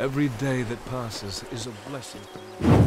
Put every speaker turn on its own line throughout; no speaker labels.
Every day that passes is a blessing for me.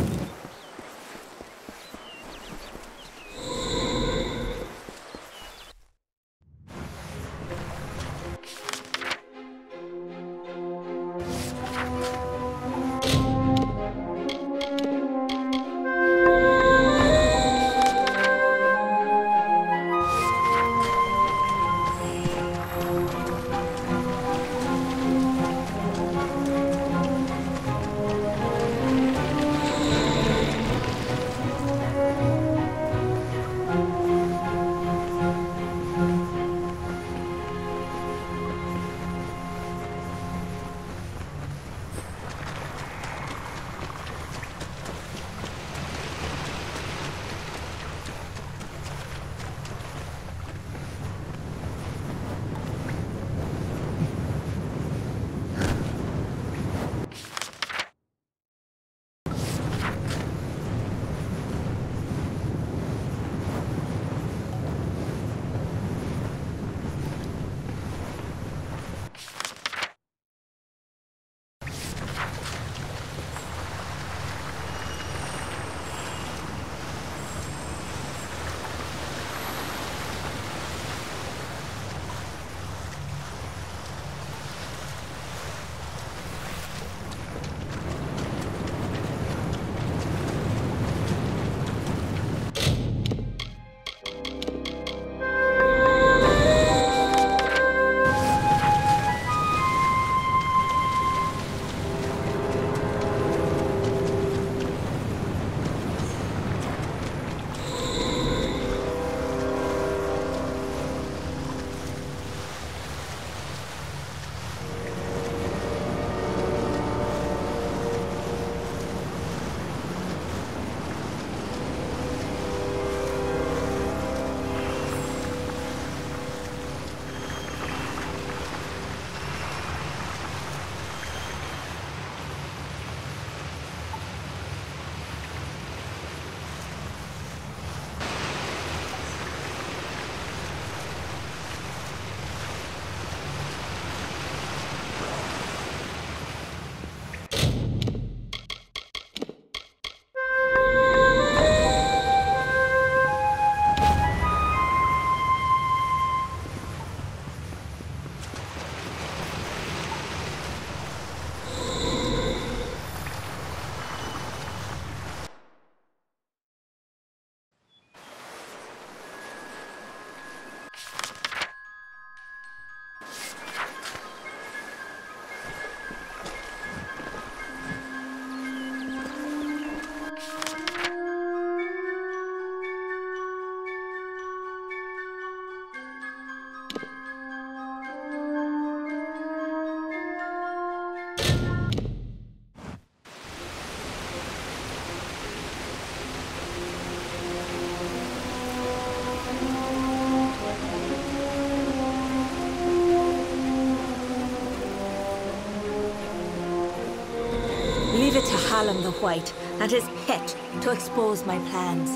Leave it to Hallam the White and his pet to expose my plans.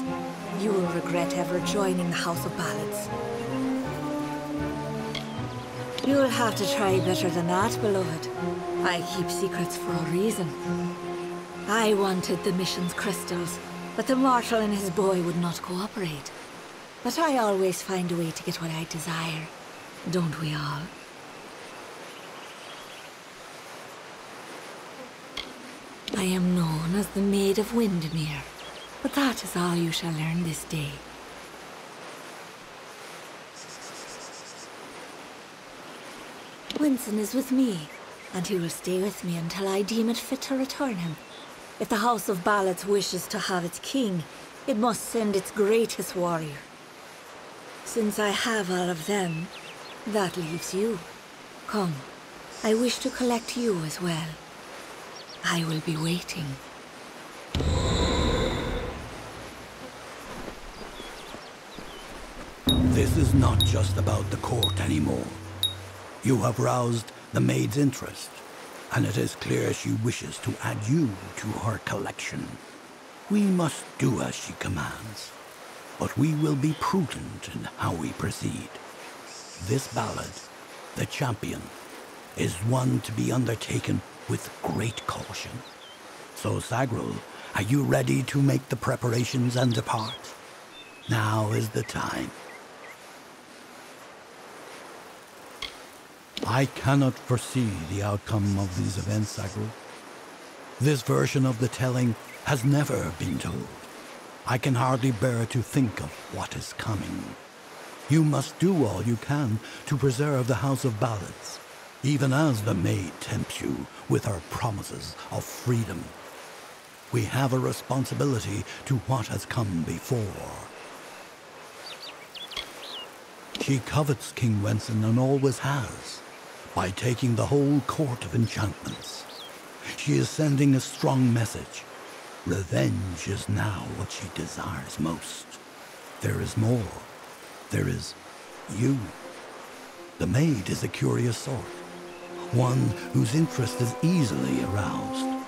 You will regret ever joining the House of Ballads. You'll have to try better than that, beloved. I keep secrets for a reason. I wanted the mission's crystals, but the mortal and his boy would not cooperate. But I always find a way to get what I desire. Don't we all? I am known as the Maid of Windermere, but that is all you shall learn this day. Winston is with me, and he will stay with me until I deem it fit to return him. If the House of Ballads wishes to have its king, it must send its greatest warrior. Since I have all of them, that leaves you. Come, I wish to collect you as well. I will be waiting.
This is not just about the court anymore. You have roused the maid's interest, and it is clear she wishes to add you to her collection. We must do as she commands, but we will be prudent in how we proceed. This ballad, The Champion, is one to be undertaken with great caution. So, Sagrul, are you ready to make the preparations and depart? Now is the time. I cannot foresee the outcome of these events, Sagrul. This version of the telling has never been told. I can hardly bear to think of what is coming. You must do all you can to preserve the House of Ballads, even as the maid tempts you with her promises of freedom. We have a responsibility to what has come before. She covets King Wenson and always has, by taking the whole court of enchantments. She is sending a strong message. Revenge is now what she desires most. There is more. There is you. The maid is a curious sort, one whose interest is easily aroused.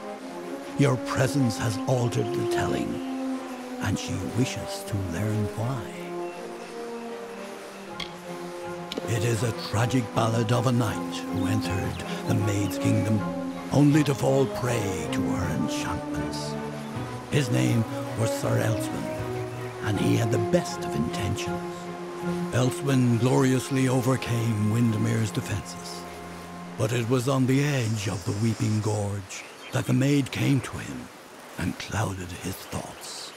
Your presence has altered the telling, and she wishes to learn why. It is a tragic ballad of a knight who entered the maid's kingdom only to fall prey to her enchantments. His name was Sir Elswin, and he had the best of intentions. Elswin gloriously overcame Windermere's defenses, but it was on the edge of the Weeping Gorge that the maid came to him and clouded his thoughts.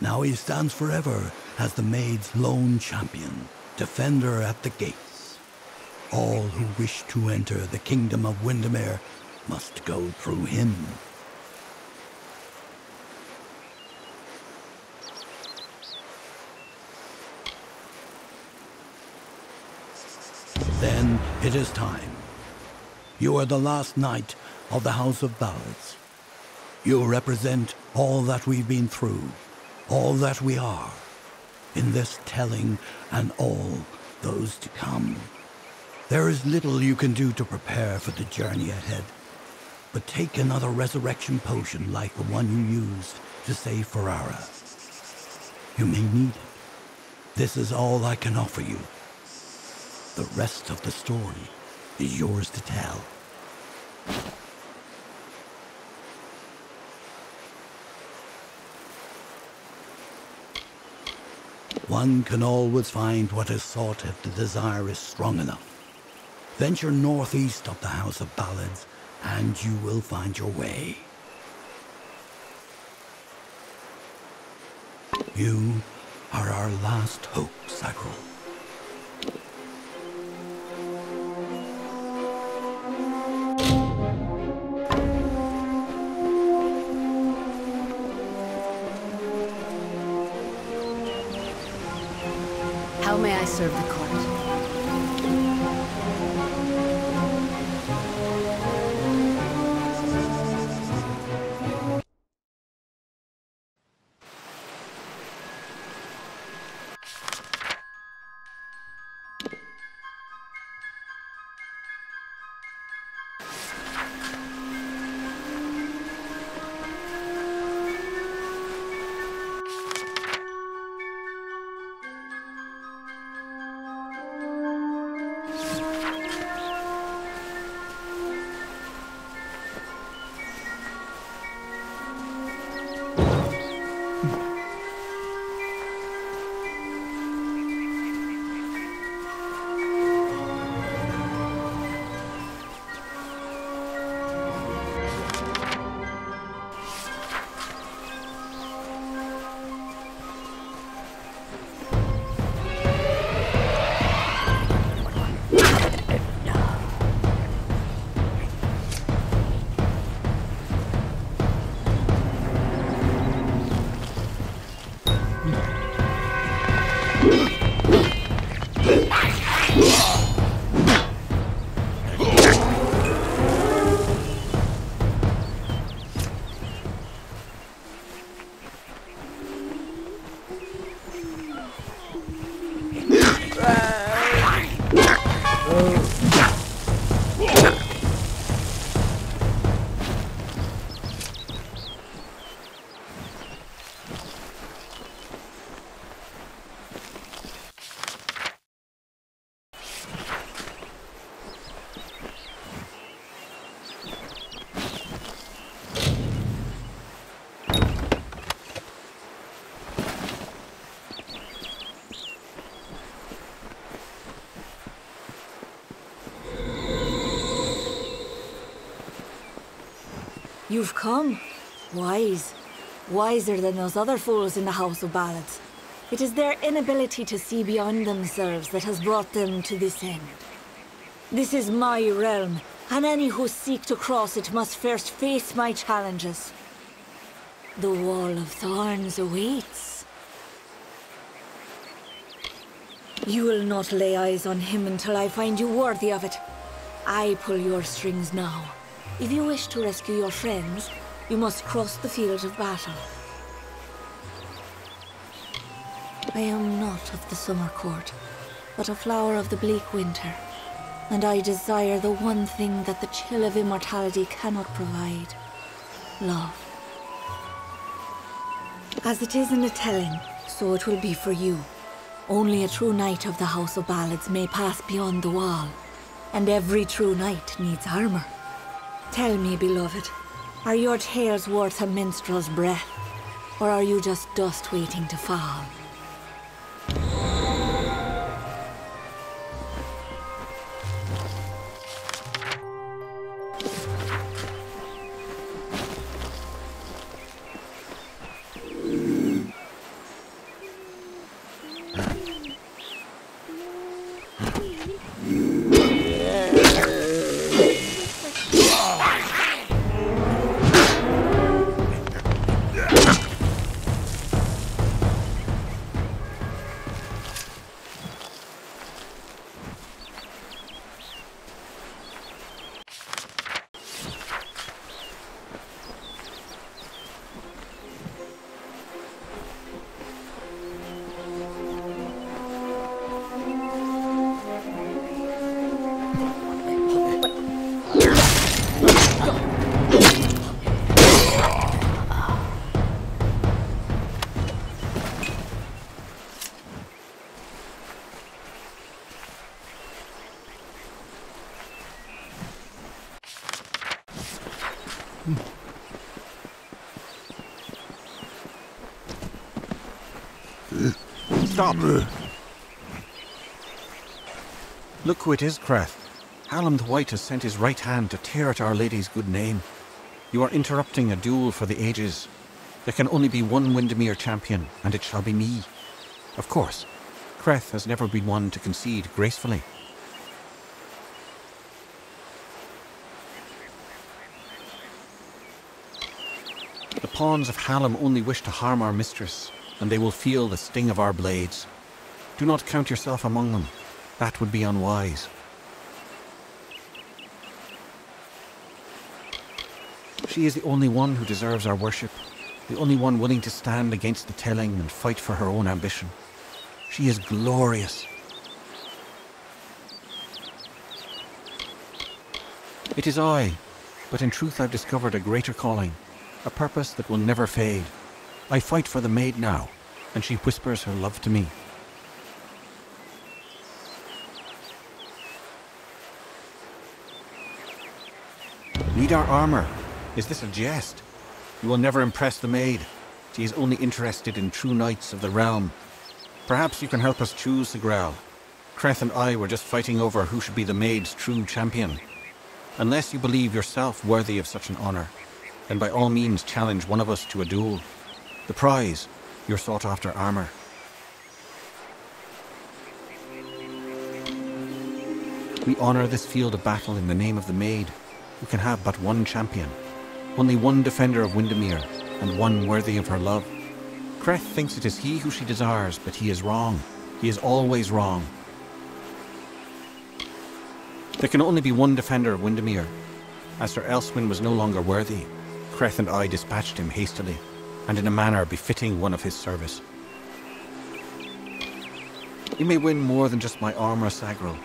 Now he stands forever as the maid's lone champion, defender at the gates. All who wish to enter the kingdom of Windermere must go through him. Then it is time. You are the last knight of the House of Ballads. You represent all that we've been through, all that we are, in this telling and all those to come. There is little you can do to prepare for the journey ahead, but take another resurrection potion like the one you used to save Ferrara. You may need it. This is all I can offer you. The rest of the story is yours to tell. One can always find what is sought if the desire is strong enough. Venture northeast of the House of Ballads, and you will find your way. You are our last hope, Sagrul.
How may I serve the court?
You've come. Wise. Wiser than those other fools in the House of Ballads. It is their inability to see beyond themselves that has brought them to this end. This is my realm, and any who seek to cross it must first face my challenges. The Wall of Thorns awaits. You will not lay eyes on him until I find you worthy of it. I pull your strings now. If you wish to rescue your friends, you must cross the field of battle. I am not of the summer court, but a flower of the bleak winter, and I desire the one thing that the chill of immortality cannot provide: love. As it is in the telling, so it will be for you. Only a true knight of the House of Ballads may pass beyond the wall, and every true knight needs armor. Tell me, beloved, are your tales worth a minstrel's breath, or are you just dust waiting to fall?
Stop! Look who it is, Creth. Hallam the White has sent his right hand to tear at Our Lady's good name. You are interrupting a duel for the ages. There can only be one Windermere champion, and it shall be me. Of course, Creth has never been one to concede gracefully. The pawns of Hallam only wish to harm our mistress, and they will feel the sting of our blades. Do not count yourself among them. That would be unwise. She is the only one who deserves our worship, the only one willing to stand against the telling and fight for her own ambition. She is glorious. It is I, but in truth I've discovered a greater calling, a purpose that will never fade. I fight for the maid now, and she whispers her love to me. Need our armor? Is this a jest? You will never impress the maid. She is only interested in true knights of the realm. Perhaps you can help us choose the Grail. Creth and I were just fighting over who should be the maid's true champion. Unless you believe yourself worthy of such an honor, then by all means challenge one of us to a duel. The prize, your sought-after armor. We honor this field of battle in the name of the maid, who can have but one champion. Only one defender of Windermere, and one worthy of her love. Creth thinks it is he who she desires, but he is wrong. He is always wrong. There can only be one defender of Windermere. As Sir Elswin was no longer worthy, Creth and I dispatched him hastily, and in a manner befitting one of his service. You may win more than just my armor, Sagril.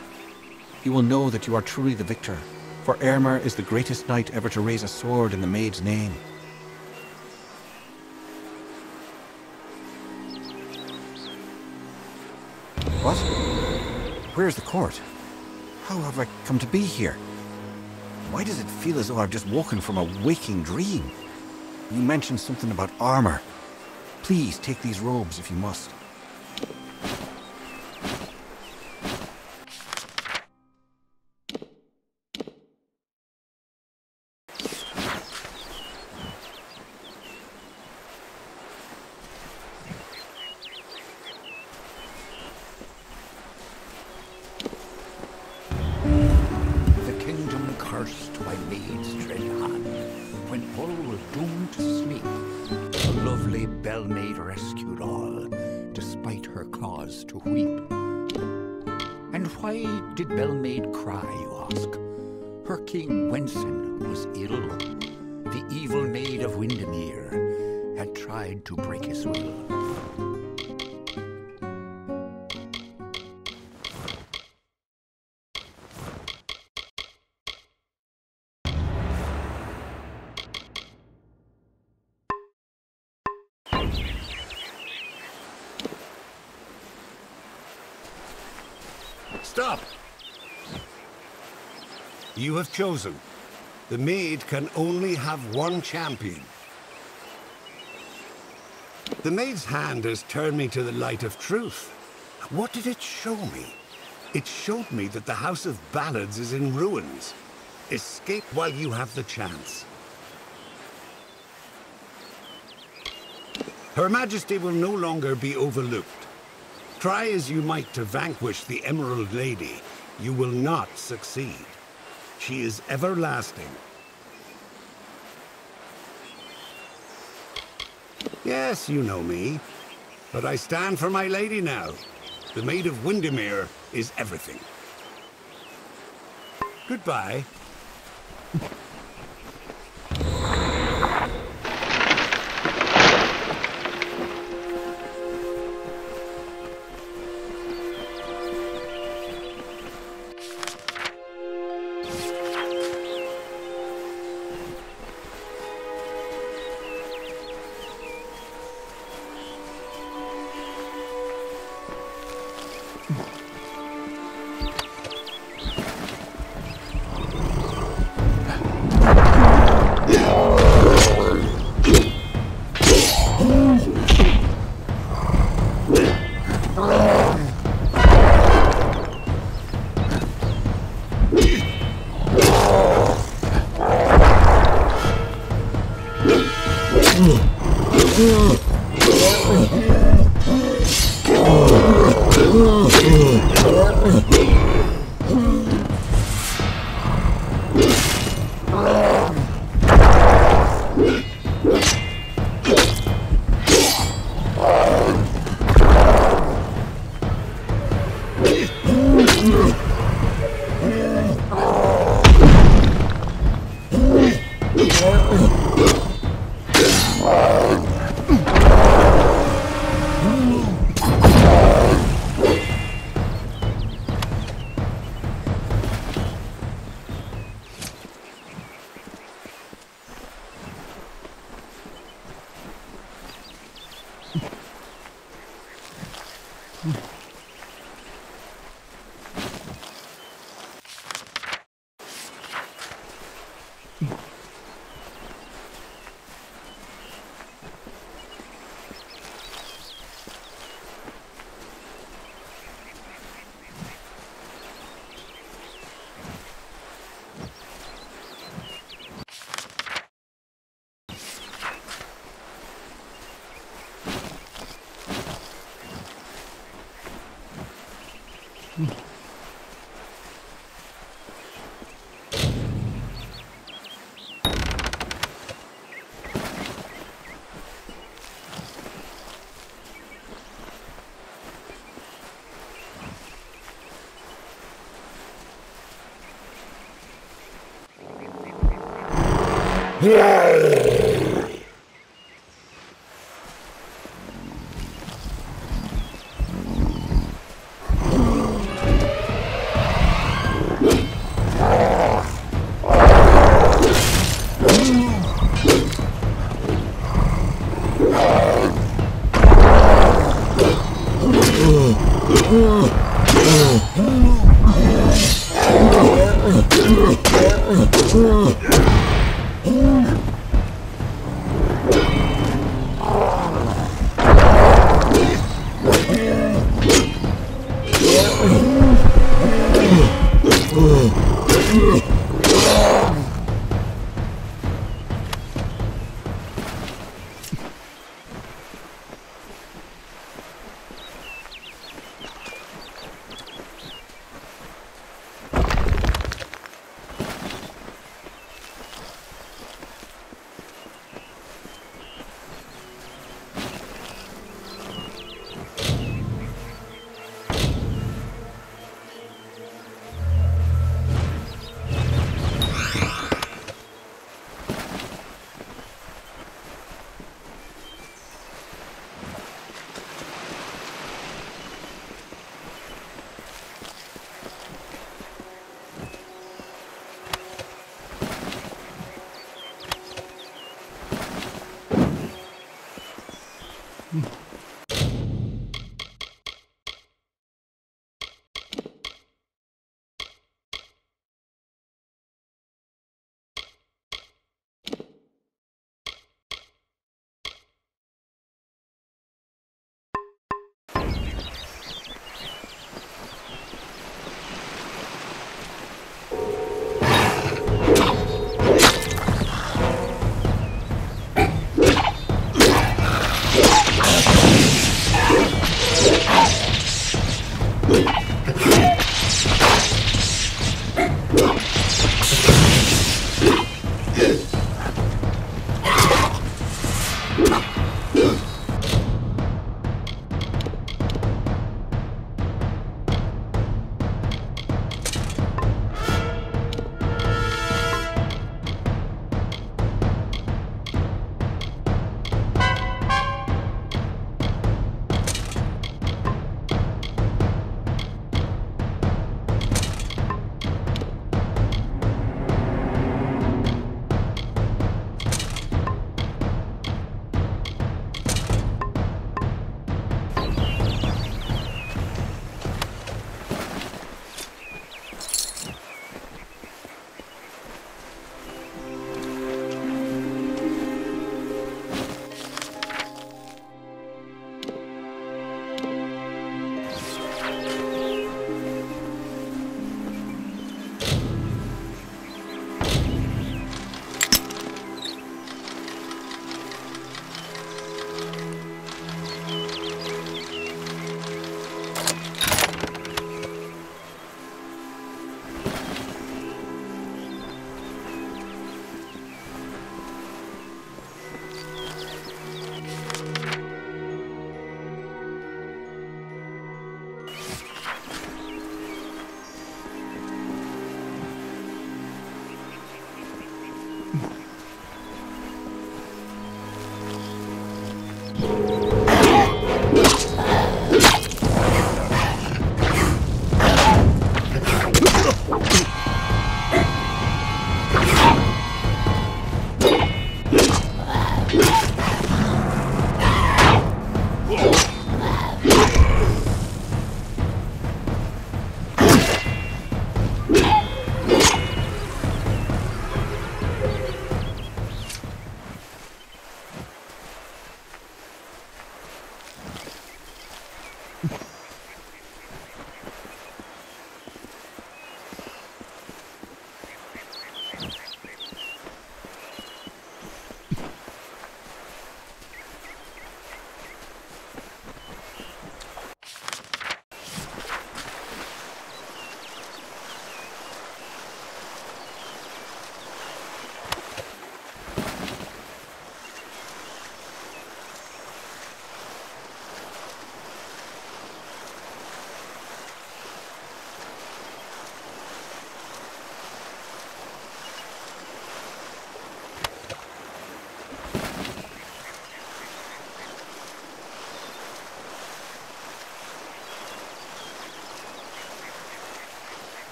You will know that you are truly the victor, for Eärmar is the greatest knight ever to raise a sword in the maid's name. What? Where's the court? How have I come to be here? Why does it feel as though I've just woken from a waking dream? You mentioned something about armor. Please take these robes if you must.
cursed by maid's dread hand. When all were doomed to sleep, the lovely bell maid rescued all, despite her cause to weep. And why did bell maid cry, you ask? Her king Wenson was ill. The evil maid of Windermere had tried to break his will.
Stop! You have chosen. The maid can only have one champion. The maid's hand has turned me to the light of truth. What did it show me? It showed me that the House of Ballads is in ruins. Escape while you have the chance. Her Majesty will no longer be overlooked. Try as you might to vanquish the Emerald Lady, you will not succeed. She is everlasting. Yes, you know me, but I stand for my lady now. The Maid of Windermere is everything. Goodbye.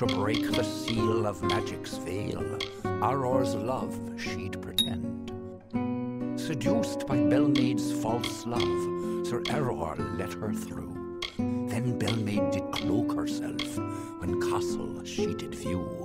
to break the seal of magic's veil. Auror's love she'd pretend. Seduced by Belmaid's false love, Sir Auror let her through. Then Belmaid did cloak herself, when castle she did view.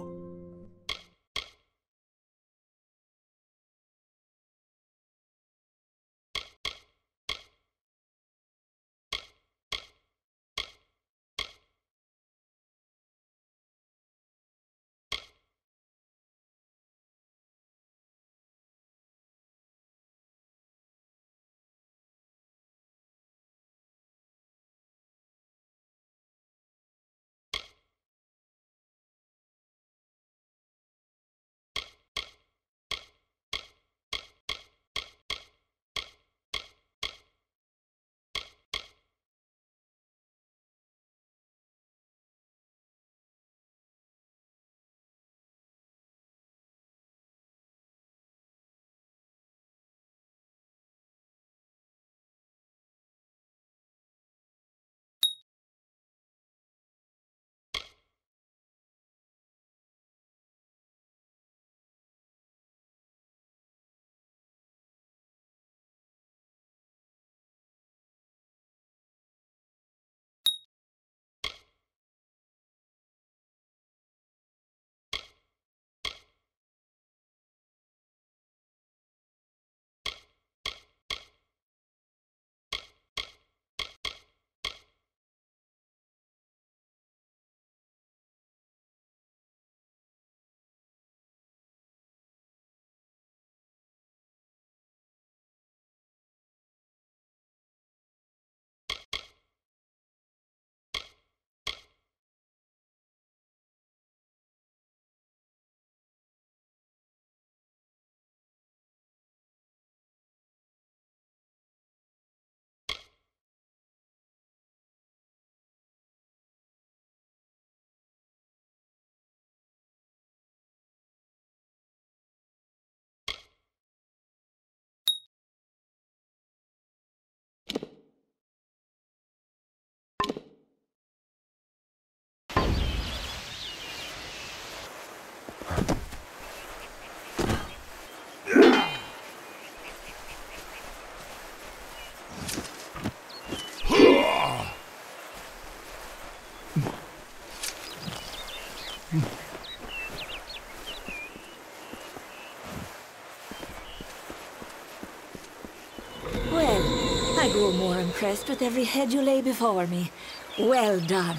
I grow more impressed with every head you lay before me. Well done.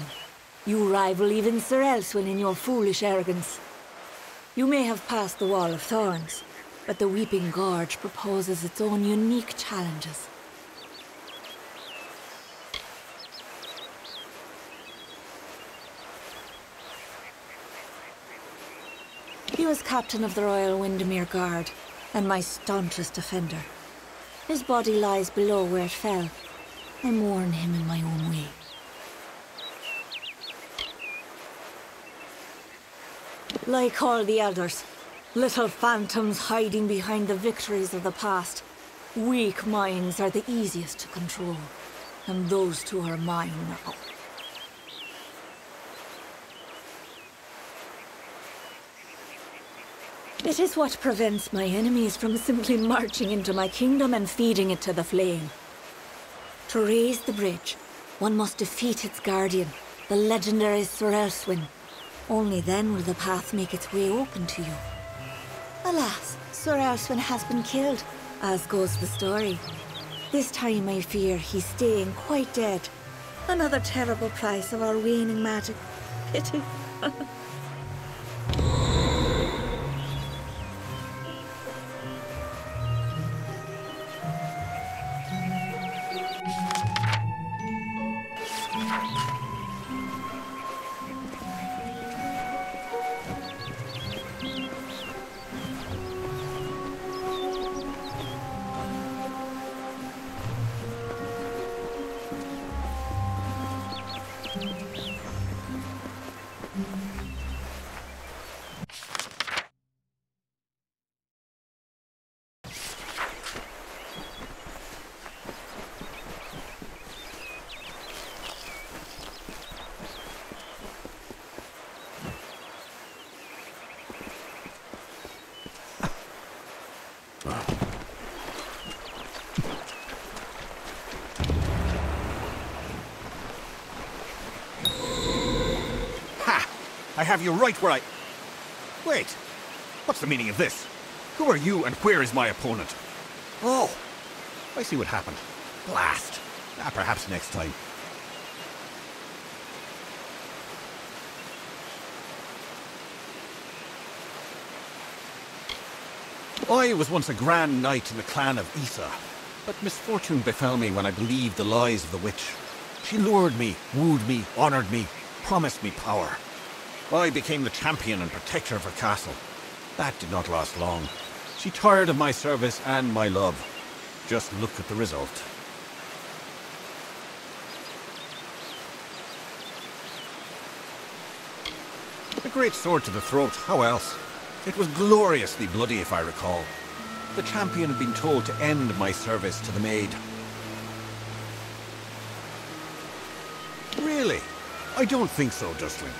You rival even Sir Elswin in your foolish arrogance. You may have passed the Wall of Thorns, but the Weeping Gorge proposes its own unique challenges. He was captain of the Royal Windermere Guard, and my staunchest defender. His body lies below where it fell. I mourn him in my own way. Like all the others, little phantoms hiding behind the victories of the past. Weak minds are the easiest to control, and those two are mine now. It is what prevents my enemies from simply marching into my kingdom and feeding it to the flame. To raise the bridge, one must defeat its guardian, the legendary Sir Elswin. Only then will the path make its way open to you. Alas, Sir Elswin has been killed, as goes the story. This time I fear he's staying quite dead. Another terrible price of our waning magic. Pity.
I have you right where I... Wait! What's the meaning of this? Who are you and where is my opponent? Oh! I see what happened. Blast! Perhaps next time. I was once a grand knight in the clan of Isa, but misfortune befell me when I believed the lies of the witch. She lured me, wooed me, honored me, promised me power. I became the champion and protector of her castle. That did not last long. She tired of my service and my love. Just look at the result. A great sword to the throat, how else? It was gloriously bloody, if I recall. The champion had been told to end my service to the maid. Really? I don't think so, Dustling.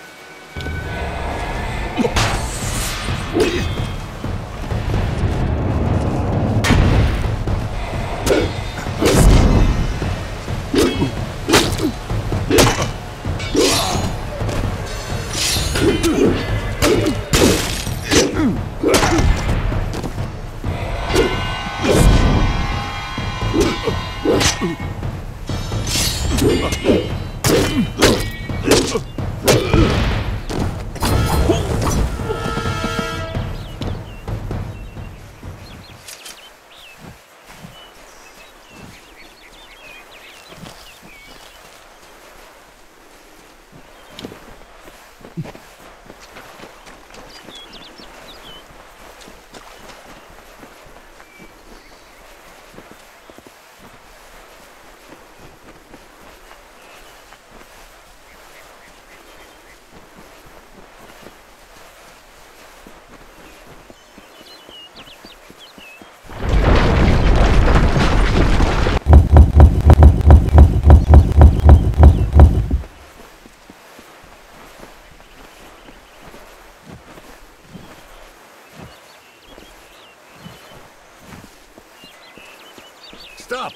Stop!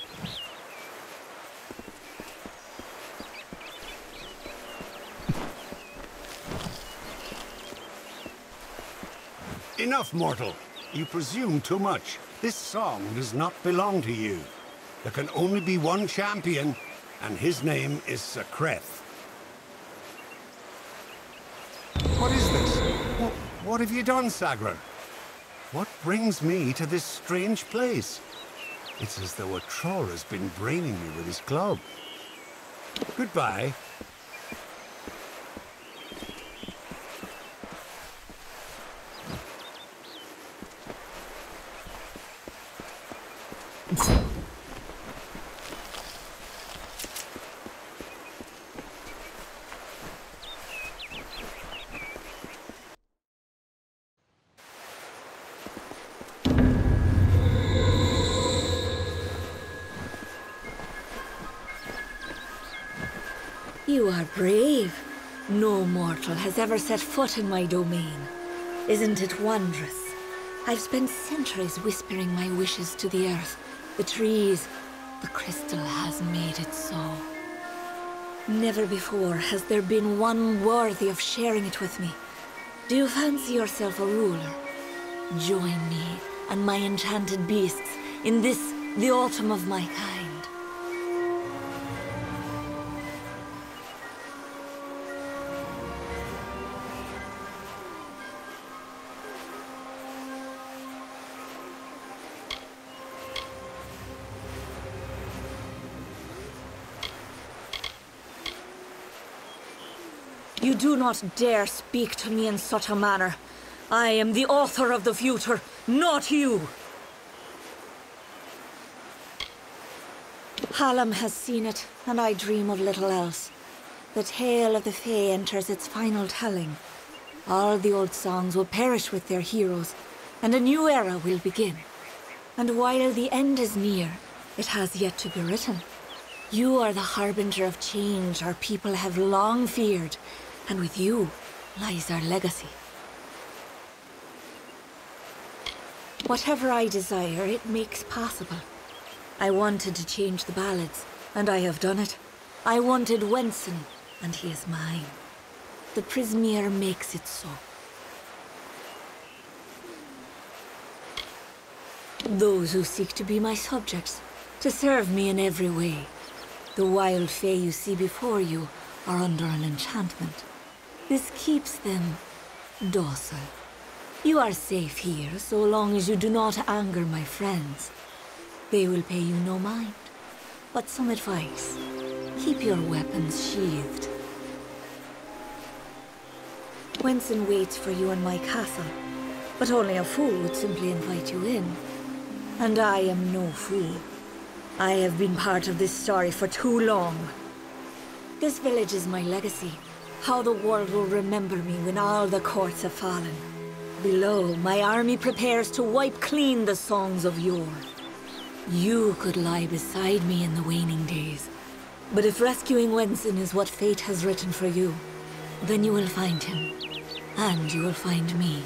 Enough, mortal. You presume too much. This song does not belong to you. There can only be one champion, and his name is Secreth. What is this? What have you done, Sagra? What brings me to this strange place? It's as though a troll has been braining me with his club. Goodbye.
You are brave. No mortal has ever set foot in my domain. Isn't it wondrous? I've spent centuries whispering my wishes to the earth, the trees. The crystal has made it so. Never before has there been one worthy of sharing it with me. Do you fancy yourself a ruler? Join me and my enchanted beasts in this, the autumn of my kind. You do not dare speak to me in such a manner. I am the author of the future, not you! Hallam has seen it, and I dream of little else. The tale of the Fae enters its final telling. All the old songs will perish with their heroes, and a new era will begin. And while the end is near, it has yet to be written. You are the harbinger of change our people have long feared, and with you lies our legacy. Whatever I desire, it makes possible. I wanted to change the ballads, and I have done it. I wanted Wenson, and he is mine. the Prismere makes it so. Those who seek to be my subjects, to serve me in every way. The wild fae you see before you are under an enchantment. This keeps them docile. You are safe here, so long as you do not anger my friends. They will pay you no mind. But some advice. Keep your weapons sheathed. Wenson waits for you in my castle, but only a fool would simply invite you in. And I am no fool. I have been part of this story for too long. This village is my legacy. How the world will remember me when all the courts have fallen. Below, my army prepares to wipe clean the songs of yore. You could lie beside me in the waning days. But if rescuing Wenson is what fate has written for you, then you will find him. And you will find me.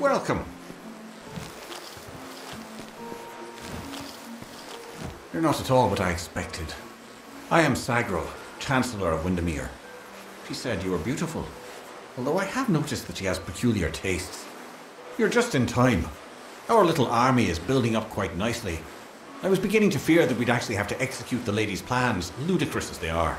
Welcome. You're not at all what I expected. I am Sagril, Chancellor of Windermere. She said you were beautiful, although I have noticed that she has peculiar tastes. You're just in time. Our little army is building up quite nicely. I was beginning to fear that we'd actually have to execute the lady's plans, ludicrous as they are.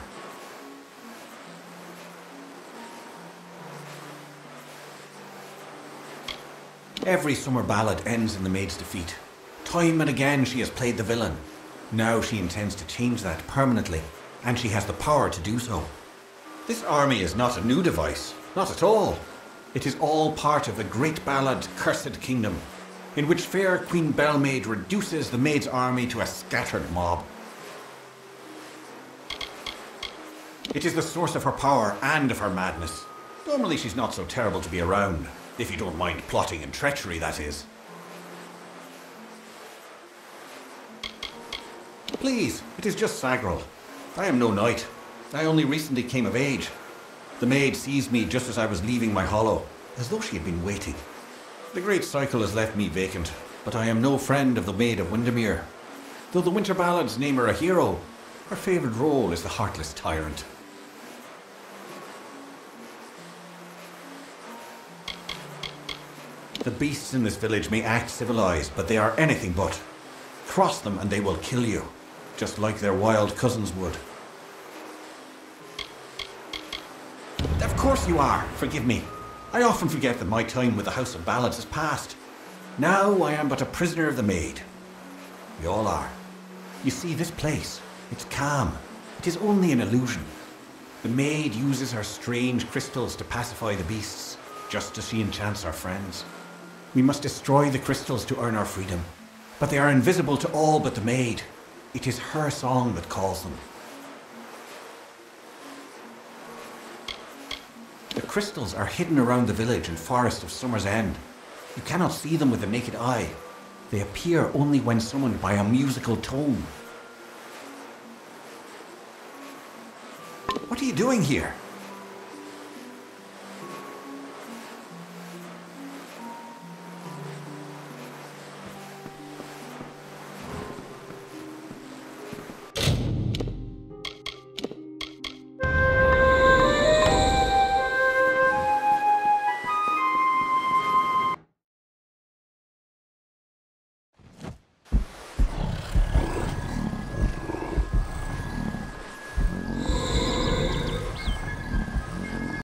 Every summer ballad ends in the maid's defeat. Time and again she has played the villain. Now she intends to change that permanently, and she has the power to do so. This army is not a new device, not at all. It is all part of the great ballad Cursed Kingdom, in which fair Queen Bellmaid reduces the maid's army to a scattered mob. It is the source of her power and of her madness. Normally she's not so terrible to be around, if you don't mind plotting and treachery, that is. Please, it is just Sagrel. I am no knight. I only recently came of age. The maid seized me just as I was leaving my hollow, as though she had been waiting. The great cycle has left me vacant, but I am no friend of the Maid of Windermere. Though the Winter Ballads name her a hero, her favourite role is the heartless tyrant. The beasts in this village may act civilized, but they are anything but. Cross them and they will kill you, just like their wild cousins would. Of course you are, forgive me. I often forget that my time with the House of Ballads is past. Now I am but a prisoner of the Maid. We all are. You see, this place, it's calm. It is only an illusion. The Maid uses her strange crystals to pacify the beasts, just as she enchants our friends. We must destroy the crystals to earn our freedom, but they are invisible to all but the Maid. It is her song that calls them. The crystals are hidden around the village and forest of Summer's End. You cannot see them with the naked eye. They appear only when summoned by a musical tone. What are you doing here?